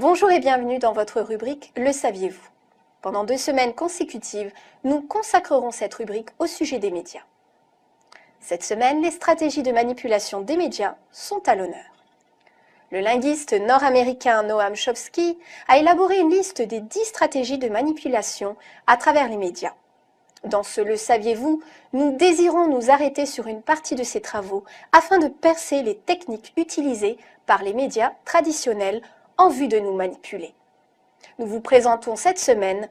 Bonjour et bienvenue dans votre rubrique Le saviez-vous? Pendant 2 semaines consécutives, nous consacrerons cette rubrique au sujet des médias. Cette semaine, les stratégies de manipulation des médias sont à l'honneur. Le linguiste nord-américain Noam Chomsky a élaboré une liste des 10 stratégies de manipulation à travers les médias. Dans ce Le saviez-vous, nous désirons nous arrêter sur une partie de ses travaux afin de percer les techniques utilisées par les médias traditionnels en vue de nous manipuler. Nous vous présentons cette semaine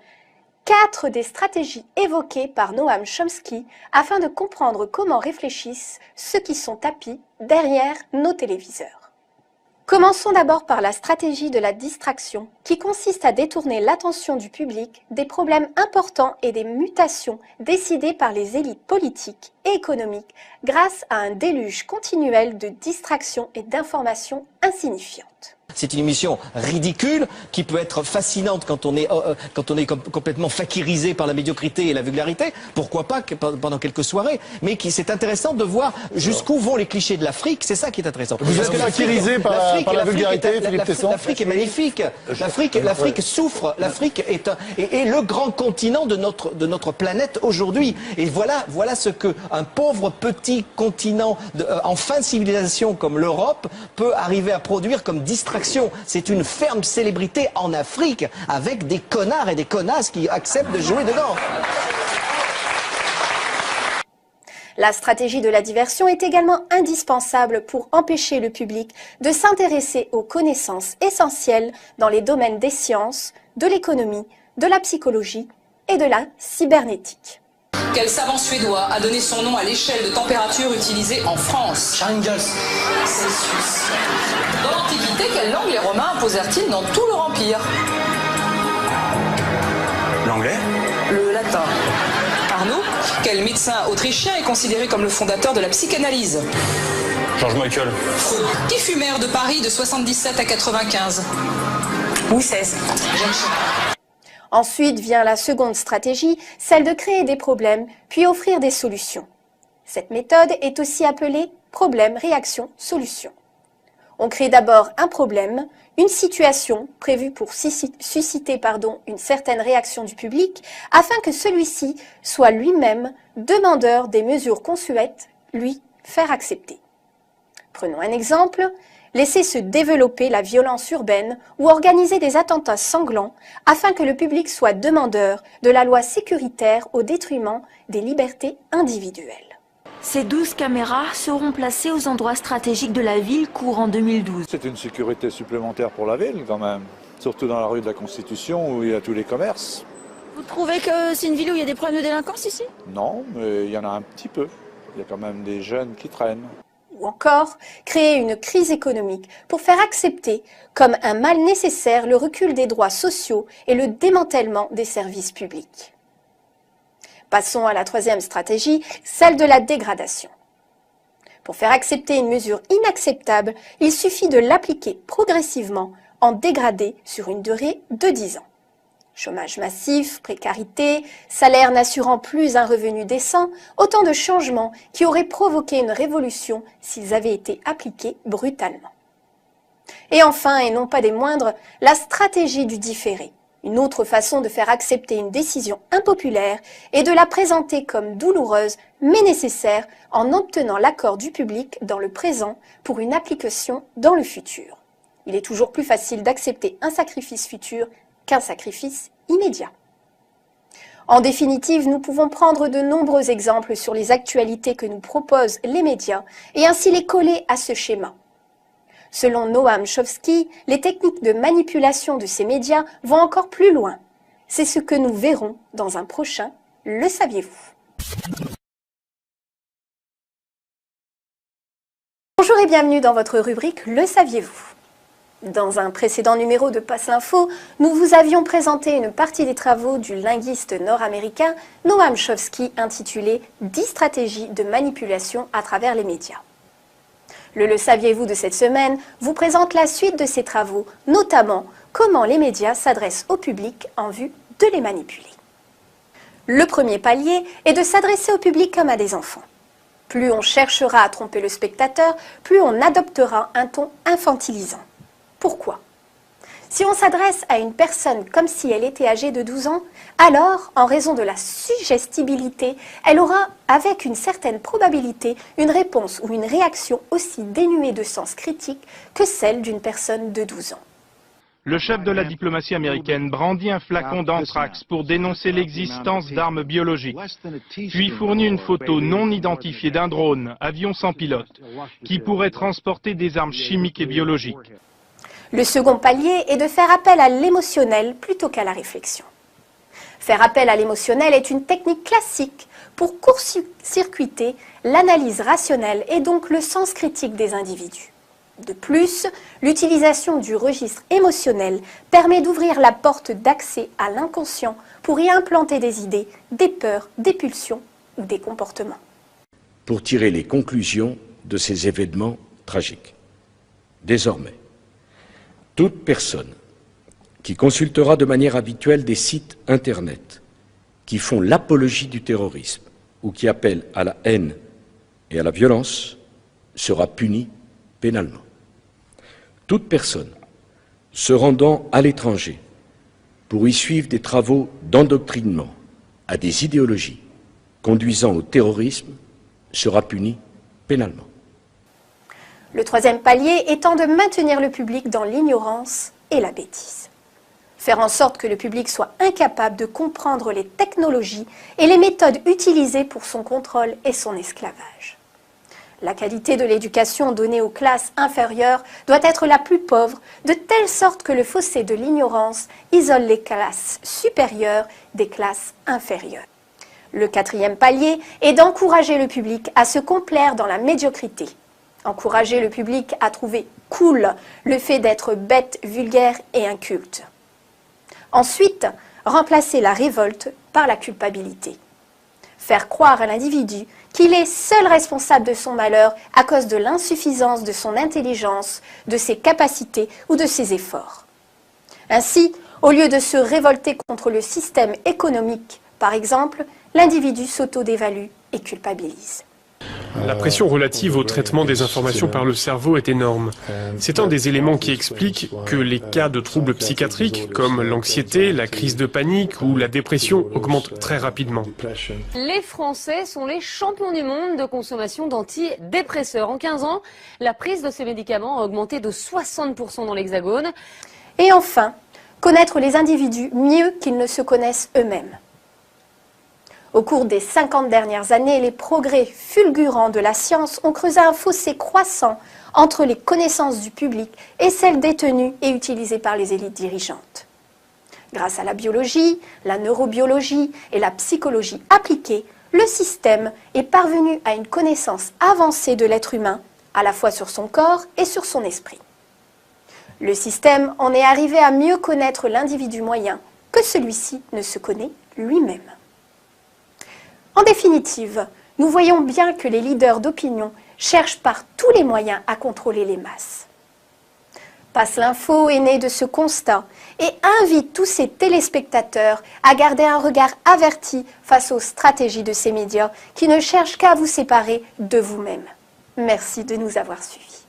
4 des stratégies évoquées par Noam Chomsky afin de comprendre comment réfléchissent ceux qui sont tapis derrière nos téléviseurs. Commençons d'abord par la stratégie de la distraction, qui consiste à détourner l'attention du public des problèmes importants et des mutations décidées par les élites politiques et économiques grâce à un déluge continuel de distractions et d'informations insignifiantes. C'est une émission ridicule qui peut être fascinante quand on est complètement fakirisé par la médiocrité et la vulgarité. Pourquoi pas pendant quelques soirées. Mais c'est intéressant de voir jusqu'où vont les clichés de l'Afrique. C'est ça qui est intéressant. Vous êtes fakirisé par la vulgarité, Philippe Tesson? L'Afrique est magnifique. L'Afrique souffre. L'Afrique est le grand continent de notre planète aujourd'hui. Et voilà ce que un pauvre petit continent en fin de civilisation comme l'Europe peut arriver à produire comme distraction. C'est une ferme célébrité en Afrique avec des connards et des connasses qui acceptent de jouer dedans. La stratégie de la diversion est également indispensable pour empêcher le public de s'intéresser aux connaissances essentielles dans les domaines des sciences, de l'économie, de la psychologie et de la cybernétique. Quel savant suédois a donné son nom à l'échelle de température utilisée en France? Celsius. Dans l'Antiquité, quelle langue les Romains imposèrent-ils dans tout leur empire? L'anglais? Le latin. Arnaud, quel médecin autrichien est considéré comme le fondateur de la psychanalyse? George Michael. Qui fut maire de Paris de 77 à 95? Louis XVI. Ensuite vient la seconde stratégie, celle de créer des problèmes, puis offrir des solutions. Cette méthode est aussi appelée problème, réaction, solution. On crée d'abord un problème, une situation prévue pour susciter une certaine réaction du public, afin que celui-ci soit lui-même demandeur des mesures qu'on souhaite lui faire accepter. Prenons un exemple. Laisser se développer la violence urbaine ou organiser des attentats sanglants afin que le public soit demandeur de la loi sécuritaire au détriment des libertés individuelles. Ces 12 caméras seront placées aux endroits stratégiques de la ville courant 2012. C'est une sécurité supplémentaire pour la ville quand même, surtout dans la rue de la Constitution où il y a tous les commerces. Vous trouvez que c'est une ville où il y a des problèmes de délinquance ici? Non, mais il y en a un petit peu. Il y a quand même des jeunes qui traînent. Ou encore, créer une crise économique pour faire accepter comme un mal nécessaire le recul des droits sociaux et le démantèlement des services publics. Passons à la troisième stratégie, celle de la dégradation. Pour faire accepter une mesure inacceptable, il suffit de l'appliquer progressivement en dégradé sur une durée de 10 ans. Chômage massif, précarité, salaire n'assurant plus un revenu décent, autant de changements qui auraient provoqué une révolution s'ils avaient été appliqués brutalement. Et enfin, et non pas des moindres, la stratégie du différé. Une autre façon de faire accepter une décision impopulaire est de la présenter comme douloureuse mais nécessaire en obtenant l'accord du public dans le présent pour une application dans le futur. Il est toujours plus facile d'accepter un sacrifice futur qu'un sacrifice immédiat. En définitive, nous pouvons prendre de nombreux exemples sur les actualités que nous proposent les médias et ainsi les coller à ce schéma. Selon Noam Chomsky, les techniques de manipulation de ces médias vont encore plus loin. C'est ce que nous verrons dans un prochain Le saviez-vous? Bonjour et bienvenue dans votre rubrique Le saviez-vous? Dans un précédent numéro de Passe l'Info, nous vous avions présenté une partie des travaux du linguiste nord-américain Noam Chomsky intitulé « 10 stratégies de manipulation à travers les médias ». Le saviez-vous de cette semaine vous présente la suite de ses travaux, notamment comment les médias s'adressent au public en vue de les manipuler. Le premier palier est de s'adresser au public comme à des enfants. Plus on cherchera à tromper le spectateur, plus on adoptera un ton infantilisant. Pourquoi ? Si on s'adresse à une personne comme si elle était âgée de 12 ans, alors, en raison de la suggestibilité, elle aura, avec une certaine probabilité, une réponse ou une réaction aussi dénuée de sens critique que celle d'une personne de 12 ans. Le chef de la diplomatie américaine brandit un flacon d'anthrax pour dénoncer l'existence d'armes biologiques, puis fournit une photo non identifiée d'un drone, avion sans pilote, qui pourrait transporter des armes chimiques et biologiques. Le second palier est de faire appel à l'émotionnel plutôt qu'à la réflexion. Faire appel à l'émotionnel est une technique classique pour court-circuiter l'analyse rationnelle et donc le sens critique des individus. De plus, l'utilisation du registre émotionnel permet d'ouvrir la porte d'accès à l'inconscient pour y implanter des idées, des peurs, des pulsions ou des comportements. Pour tirer les conclusions de ces événements tragiques. Désormais, toute personne qui consultera de manière habituelle des sites Internet qui font l'apologie du terrorisme ou qui appellent à la haine et à la violence sera punie pénalement. Toute personne se rendant à l'étranger pour y suivre des travaux d'endoctrinement à des idéologies conduisant au terrorisme sera punie pénalement. Le troisième palier étant de maintenir le public dans l'ignorance et la bêtise. Faire en sorte que le public soit incapable de comprendre les technologies et les méthodes utilisées pour son contrôle et son esclavage. La qualité de l'éducation donnée aux classes inférieures doit être la plus pauvre, de telle sorte que le fossé de l'ignorance isole les classes supérieures des classes inférieures. Le quatrième palier est d'encourager le public à se complaire dans la médiocrité. Encourager le public à trouver cool le fait d'être bête, vulgaire et inculte. Ensuite, remplacer la révolte par la culpabilité. Faire croire à l'individu qu'il est seul responsable de son malheur à cause de l'insuffisance de son intelligence, de ses capacités ou de ses efforts. Ainsi, au lieu de se révolter contre le système économique, par exemple, l'individu s'auto-dévalue et culpabilise. La pression relative au traitement des informations par le cerveau est énorme. C'est un des éléments qui explique que les cas de troubles psychiatriques, comme l'anxiété, la crise de panique ou la dépression, augmentent très rapidement. Les Français sont les champions du monde de consommation d'antidépresseurs. En 15 ans, la prise de ces médicaments a augmenté de 60% dans l'Hexagone. Et enfin, connaître les individus mieux qu'ils ne se connaissent eux-mêmes. Au cours des 50 dernières années, les progrès fulgurants de la science ont creusé un fossé croissant entre les connaissances du public et celles détenues et utilisées par les élites dirigeantes. Grâce à la biologie, la neurobiologie et la psychologie appliquée, le système est parvenu à une connaissance avancée de l'être humain, à la fois sur son corps et sur son esprit. Le système en est arrivé à mieux connaître l'individu moyen que celui-ci ne se connaît lui-même. En définitive, nous voyons bien que les leaders d'opinion cherchent par tous les moyens à contrôler les masses. Passe l'Info est né de ce constat et invite tous ses téléspectateurs à garder un regard averti face aux stratégies de ces médias qui ne cherchent qu'à vous séparer de vous-même. Merci de nous avoir suivis.